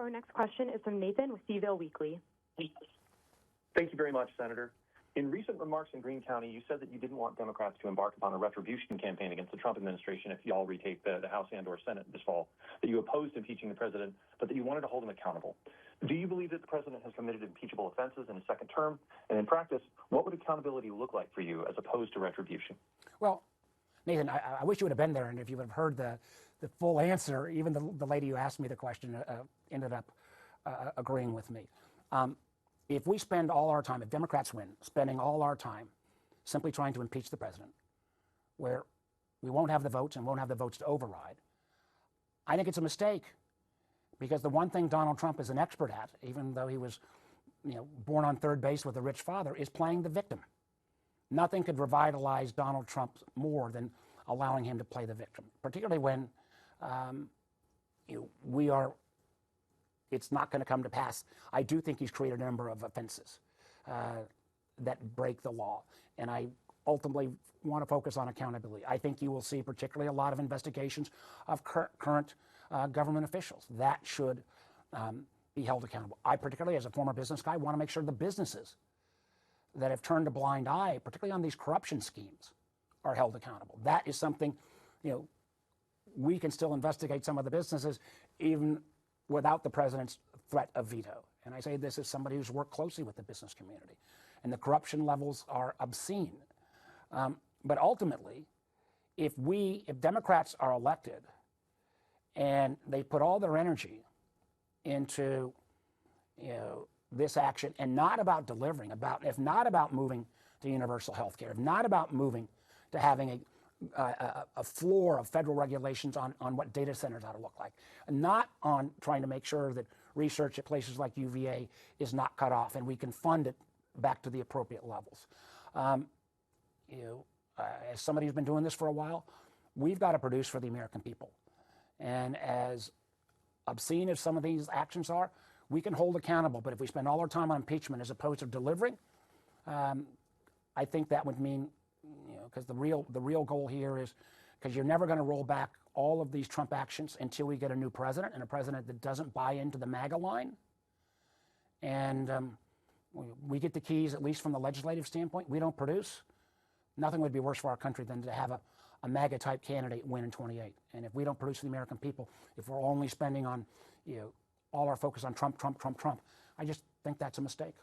Our next question is from Nathan with Seaville Weekly. Thank you very much, Senator. In recent remarks in Greene County, you said that you didn't want Democrats to embark upon a retribution campaign against the Trump administration if y'all retake the House and/or Senate this fall, that you opposed impeaching the president, but that you wanted to hold him accountable. Do you believe that the president has committed impeachable offenses in his second term? And in practice, what would accountability look like for you as opposed to retribution? Well, Nathan, I wish you would have been there, and if you would have heard the full answer, even the lady who asked me the question ended up agreeing with me. If we spend all our time, if Democrats win, spending all our time simply trying to impeach the president, where we won't have the votes and won't have the votes to override, I think it's a mistake, because the one thing Donald Trump is an expert at, even though he was born on third base with a rich father, is playing the victim. Nothing could revitalize Donald Trump more than allowing him to play the victim, particularly when it's not going to come to pass. I do think he's created a number of offenses that break the law, and I ultimately want to focus on accountability. I think you will see particularly a lot of investigations of current government officials. That should be held accountable. I, particularly as a former business guy, want to make sure the businesses that have turned a blind eye, particularly on these corruption schemes, are held accountable. That is something, we can still investigate some of the businesses even without the president's threat of veto. And I say this as somebody who's worked closely with the business community. And the corruption levels are obscene. But ultimately, if Democrats are elected and they put all their energy into this action, and not about delivering, if not about moving to universal health care, if not about moving to having a floor of federal regulations on what data centers ought to look like, and not on trying to make sure that research at places like UVA is not cut off and we can fund it back to the appropriate levels. As somebody who's been doing this for a while, we've got to produce for the American people. And as obscene as some of these actions are, we can hold accountable. But if we spend all our time on impeachment as opposed to delivering, I think that would mean, because the real goal here is, because you're never going to roll back all of these Trump actions until we get a new president, and a president that doesn't buy into the MAGA line. And we get the keys, at least from the legislative standpoint. We don't produce. Nothing would be worse for our country than to have a MAGA-type candidate win in 28. And if we don't produce for the American people, if we're only spending on, all our focus on Trump, I just think that's a mistake.